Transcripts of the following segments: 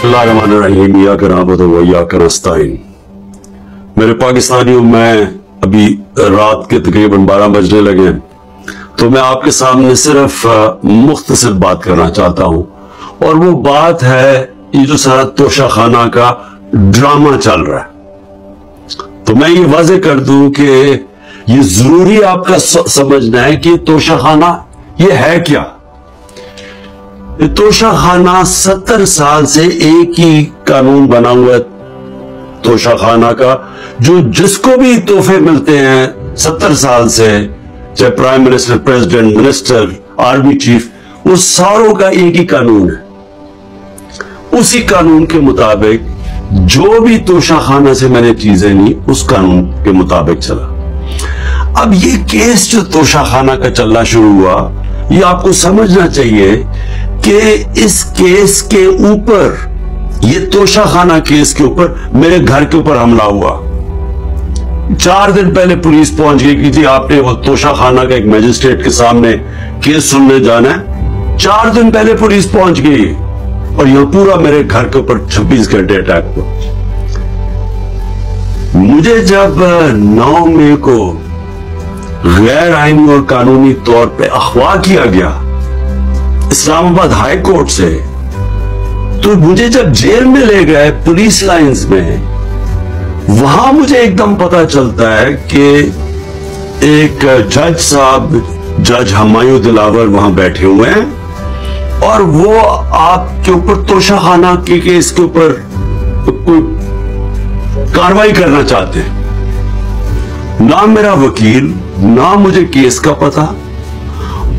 बिस्मिल्लाहिर्रहमानिर्रहीम या करामत व या करस्ताइन। मेरे पाकिस्तानियों, मैं अभी रात के तकरीबन 12 बजने लगे हैं, तो मैं आपके सामने सिर्फ मुख्तसर बात करना चाहता हूं, और वो बात है ये जो सारा तोशाखाना का ड्रामा चल रहा है। तो मैं ये वाज़ेह कर दूं कि ये जरूरी आपका समझना है कि तोशाखाना ये है क्या। तोशाखाना 70 साल से एक ही कानून बना हुआ है तोशाखाना का, जो जिसको भी तोहफे मिलते हैं 70 साल से, चाहे prime minister, president, minister, army chief, वो सारों का एक ही कानून है। उसी कानून के मुताबिक जो भी तोशाखाना से मैंने चीजें ली उस कानून के मुताबिक चला। अब ये केस जो तोशाखाना का चलना शुरू हुआ, ये आपको समझना चाहिए कि इस केस के ऊपर, ये तोशाखाना केस के ऊपर मेरे घर के ऊपर हमला हुआ। 4 दिन पहले पुलिस पहुंच गई कि जी आपने वो तोशाखाना का एक मजिस्ट्रेट के सामने केस सुनने जाना है। 4 दिन पहले पुलिस पहुंच गई और यह पूरा मेरे घर के ऊपर 26 घंटे अटैक हुआ। मुझे जब 9 मई को गैर आईनी और कानूनी तौर पे अगवा किया गया इस्लामाबाद हाई कोर्ट से, तो मुझे जब जेल में ले गए पुलिस लाइंस में, वहां मुझे एकदम पता चलता है कि एक जज साहब, जज हुमायूं दिलावर वहां बैठे हुए हैं और वो आपके ऊपर तोशाखाना के केस के ऊपर कोई कार्रवाई करना चाहते हैं। ना मेरा वकील, ना मुझे केस का पता,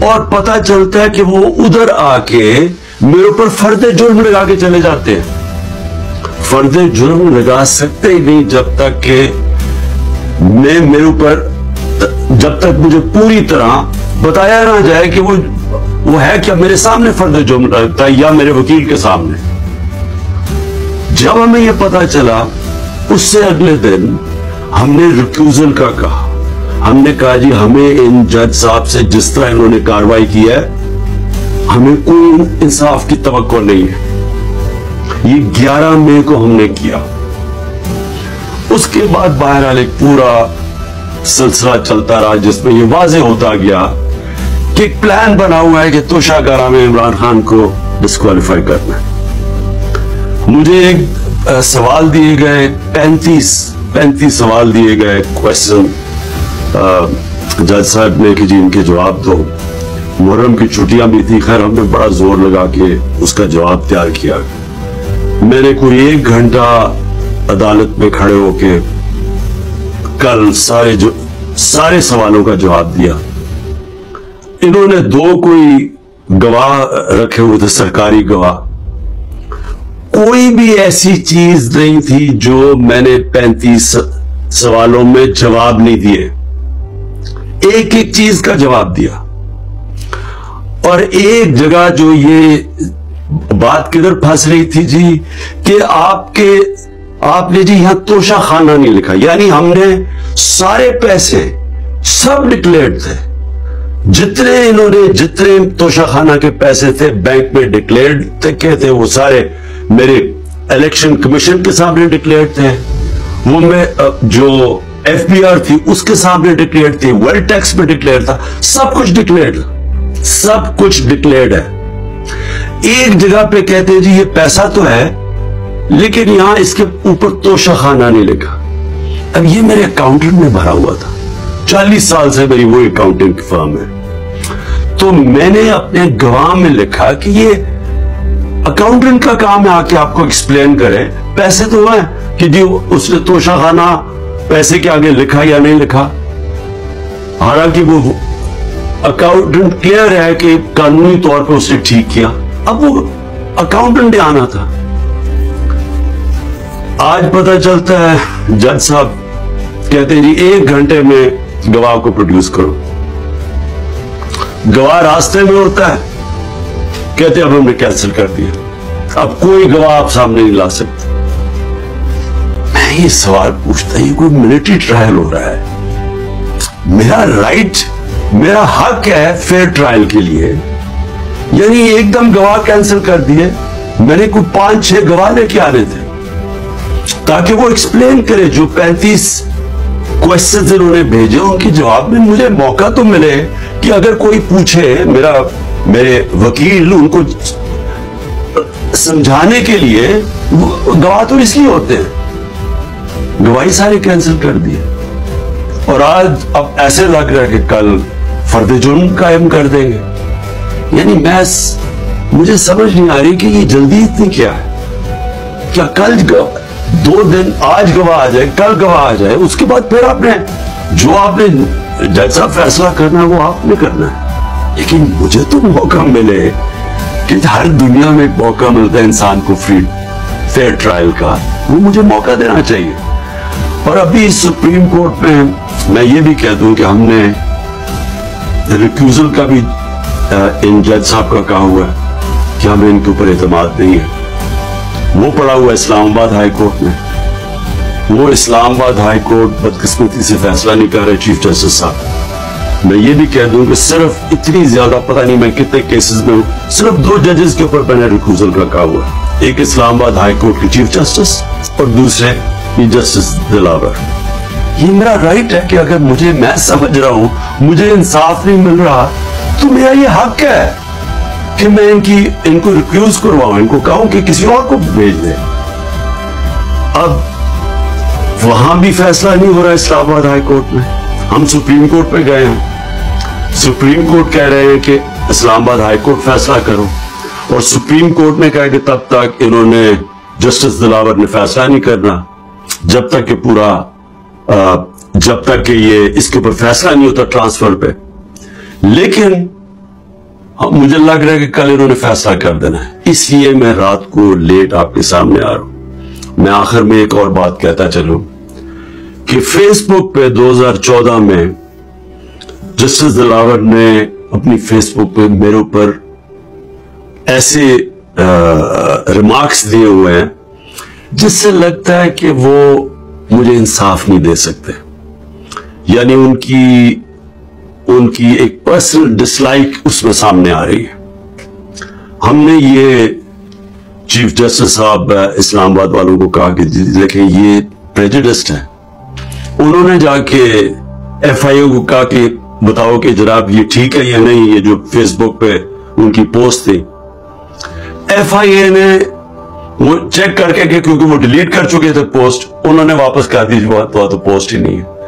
और पता चलता है कि वो उधर आके मेरे ऊपर फर्दे जुर्म लगा के चले जाते हैं। फर्दे जुर्म लगा सकते ही नहीं जब तक कि मेरे ऊपर, जब तक मुझे पूरी तरह बताया ना जाए कि वो है क्या, मेरे सामने फर्दे जुर्म लगता है या मेरे वकील के सामने। जब हमें यह पता चला, उससे अगले दिन हमने रिक्यूजल का कहा। हमने कहा जी हमें इन जज साहब से जिस तरह इन्होंने कार्रवाई की है, हमें कोई इंसाफ की तवक्को नहीं है। ये 11 मई को हमने किया। उसके बाद बहरहाल एक पूरा सिलसिला चलता रहा जिसमें ये वाज़ेह होता गया कि एक प्लान बना हुआ है कि तोशाखाना में इमरान खान को डिस्क्वालीफाई करना है। मुझे एक सवाल दिए गए, 35 सवाल दिए गए, क्वेश्चन जज साहब ने कि जी इनके जवाब दो। मुहर्रम की छुट्टियां भी थी, खैर हमने बड़ा जोर लगा के उसका जवाब तैयार किया। मैंने कोई 1 घंटा अदालत में खड़े होके कल सारे सवालों का जवाब दिया। इन्होंने 2 कोई गवाह रखे हुए थे, सरकारी गवाह। कोई भी ऐसी चीज नहीं थी जो मैंने 35 सवालों में जवाब नहीं दिए। एक एक चीज का जवाब दिया। और एक जगह जो ये बात किधर फंस रही थी जी, कि आपने जी यहां तोशाखाना नहीं लिखा, यानी हमने सारे पैसे सब डिक्लेयर्ड थे। जितने तोशाखाना के पैसे थे बैंक में डिक्लेयर्ड थे, वो सारे मेरे इलेक्शन कमीशन के सामने डिक्लेयर्ड थे। वो मैं जो FBR थी उसके सामने डिक्लेयर्ड थी, वेल्थ टैक्स में डिक्लेयर था, सब कुछ डिक्लेयर्ड है। एक जगह पे कहते हैं जी ये पैसा तो है, लेकिन यहां इसके ऊपर तोशाखाना नहीं लिखा। अब ये मेरे अकाउंटेंट ने भरा हुआ था, 40 साल से मेरी वो अकाउंटिंग की फर्म है। तो मैंने अपने गवाह में लिखा कि ये अकाउंटेंट का काम है आके आपको एक्सप्लेन करे, पैसे तो है कि जी उसने तोशाखाना पैसे के आगे लिखा या नहीं लिखा। हालांकि वो अकाउंटेंट क्लियर है कि कानूनी तौर पर उसने ठीक किया। अब वो अकाउंटेंट ने आना था। आज पता चलता है जज साहब कहते हैं जी 1 घंटे में गवाह को प्रोड्यूस करो। गवाह रास्ते में होता है, कहते अब हमने कैंसिल कर दिया, अब कोई गवाह आप सामने नहीं ला सकते। मैं ये सवाल पूछता, ये कोई मिलिट्री ट्रायल हो रहा है? मेरा राइट, मेरा हक है फेयर ट्रायल के लिए, यानी एकदम गवाह कैंसिल कर दिए। मैंने कोई 5-6 गवाह लेके आने थे ताकि वो एक्सप्लेन करे। जो 35 क्वेश्चन इन्होंने भेजे उनके जवाब में मुझे मौका तो मिले कि अगर कोई पूछे, मेरे वकील उनको समझाने के लिए, गवाह तो इसलिए होते हैं, गवाही सारे कैंसिल कर दिए। और आज अब ऐसे लग रहा है कि कल फर्द जुर्म कायम कर देंगे। यानी मुझे समझ नहीं आ रही कि ये जल्दी इतनी क्या है। क्या कल 2 दिन, आज गवाह आ जाए, कल गवाह आ जाए, उसके बाद फिर आपने जज साहब फैसला करना है वो आपने करना है। लेकिन मुझे तो मौका मिले कि हर दुनिया में एक मौका मिलता है इंसान को फेयर ट्रायल का, वो मुझे मौका देना चाहिए। और अभी सुप्रीम कोर्ट में मैं ये भी कह दूं कि हमने रिक्यूजल का भी इन जज साहब का कहा हुआ है कि हमें इनके ऊपर एतमाद नहीं है। वो पड़ा हुआ इस्लामाबाद हाई कोर्ट में। वो इस्लामाबाद हाई कोर्ट बदकिस्मती से फैसला नहीं कर रहे चीफ जस्टिस साहब। मैं ये भी कह दूं कि सिर्फ इतनी ज्यादा, पता नहीं मैं कितने केसेस में हूं, सिर्फ 2 जजेस के ऊपर मैंने रिक्यूजल का कहा हुआ है। एक इस्लामाबाद हाई कोर्ट के चीफ जस्टिस और दूसरे ये जस्टिस दिलावर। ये मेरा राइट है कि अगर मैं समझ रहा हूं मुझे इंसाफ नहीं मिल रहा तो मेरा ये हक है कि मैं इनको रिक्यूज करवाऊं, इनको कहूं कि किसी और को भेज दे। अब वहां भी फैसला नहीं हो रहा इस्लामाबाद हाई कोर्ट में। हम सुप्रीम कोर्ट पे गए हैं, सुप्रीम कोर्ट कह रहे हैं कि इस्लामाबाद हाई कोर्ट फैसला करो, और सुप्रीम कोर्ट ने कहा कि तब तक इन्होंने जस्टिस दिलावर ने फैसला नहीं करना जब तक कि ये इसके ऊपर फैसला नहीं होता ट्रांसफर पे। लेकिन मुझे लग रहा है कि कल इन्होंने फैसला कर देना है, इसलिए मैं रात को लेट आपके सामने आ रहा हूं। मैं आखिर में एक और बात कहता चलूं कि फेसबुक पे 2014 में जस्टिस दिलावर ने अपनी फेसबुक पे मेरे ऊपर ऐसे रिमार्क्स दिए हुए हैं जिससे लगता है कि वो मुझे इंसाफ नहीं दे सकते। यानी उनकी एक पर्सनल डिसलाइक उसमें सामने आ रही है। हमने ये चीफ जस्टिस साहब इस्लामाबाद वालों को कहा कि देखें ये प्रेजुडिस्ड है। उन्होंने जाके FIA को कहा कि बताओ कि जनाब ये ठीक है या नहीं, ये जो फेसबुक पे उनकी पोस्ट थी। FIA ने वो चेक करके कि क्योंकि वो डिलीट कर चुके थे पोस्ट, उन्होंने वापस कर दी तो पोस्ट ही नहीं है।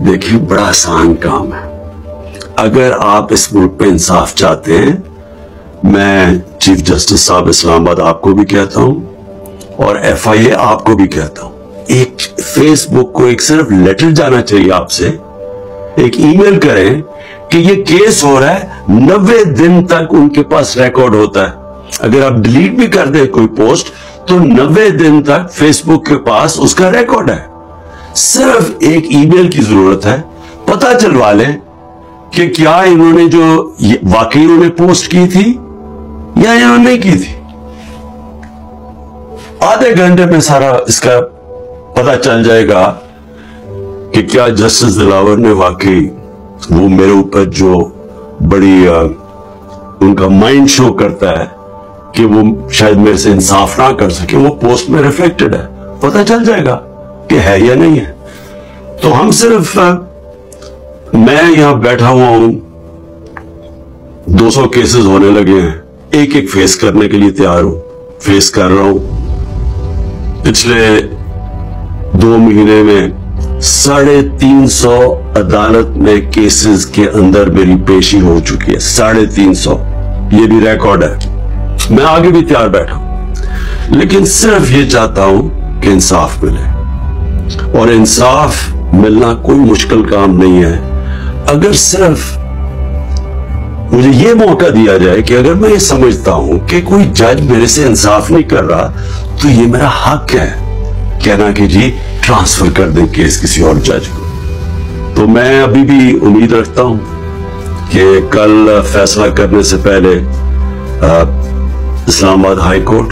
देखिए बड़ा आसान काम है। अगर आप इस मुल्क पे इंसाफ चाहते हैं, मैं चीफ जस्टिस साहब इस्लामाबाद आपको भी कहता हूं और FIA आपको भी कहता हूं, एक फेसबुक को एक सिर्फ लेटर जाना चाहिए आपसे, एक ईमेल करें कि ये केस हो रहा है, 90 दिन तक उनके पास रिकॉर्ड होता है। अगर आप डिलीट भी कर दे कोई पोस्ट तो 90 दिन तक फेसबुक के पास उसका रिकॉर्ड है। सिर्फ एक ईमेल की जरूरत है, पता चलवा लें कि क्या इन्होंने जो वाकई इन्होंने पोस्ट की थी या इन्होंने नहीं की थी। आधे घंटे में सारा इसका पता चल जाएगा कि क्या जस्टिस दिलावर ने वाकई वो मेरे ऊपर जो बड़ी उनका माइंड शो करता है कि वो शायद मेरे से इंसाफ ना कर सके, वो पोस्ट में रिफ्लेक्टेड है। पता चल जाएगा कि है या नहीं है। तो हम सिर्फ मैं यहां बैठा हुआ हूं, 200 केसेस होने लगे हैं, एक एक फेस करने के लिए तैयार हूं, फेस कर रहा हूं। पिछले 2 महीने में 350 अदालत में केसेस के अंदर मेरी पेशी हो चुकी है, 350। ये भी रिकॉर्ड है। मैं आगे भी तैयार बैठा हूं, लेकिन सिर्फ ये चाहता हूं कि इंसाफ मिले। और इंसाफ मिलना कोई मुश्किल काम नहीं है। अगर सिर्फ मुझे ये मौका दिया जाए कि अगर मैं ये समझता हूं कि कोई जज मेरे से इंसाफ नहीं कर रहा, तो ये मेरा हक है कहना कि जी ट्रांसफर कर दें केस किसी और जज को। तो मैं अभी भी उम्मीद रखता हूं कि कल फैसला करने से पहले इस्लामाबाद हाई कोर्ट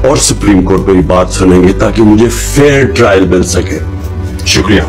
और सुप्रीम कोर्ट मेरी बात सुनेंगे ताकि मुझे फेयर ट्रायल मिल सके। शुक्रिया।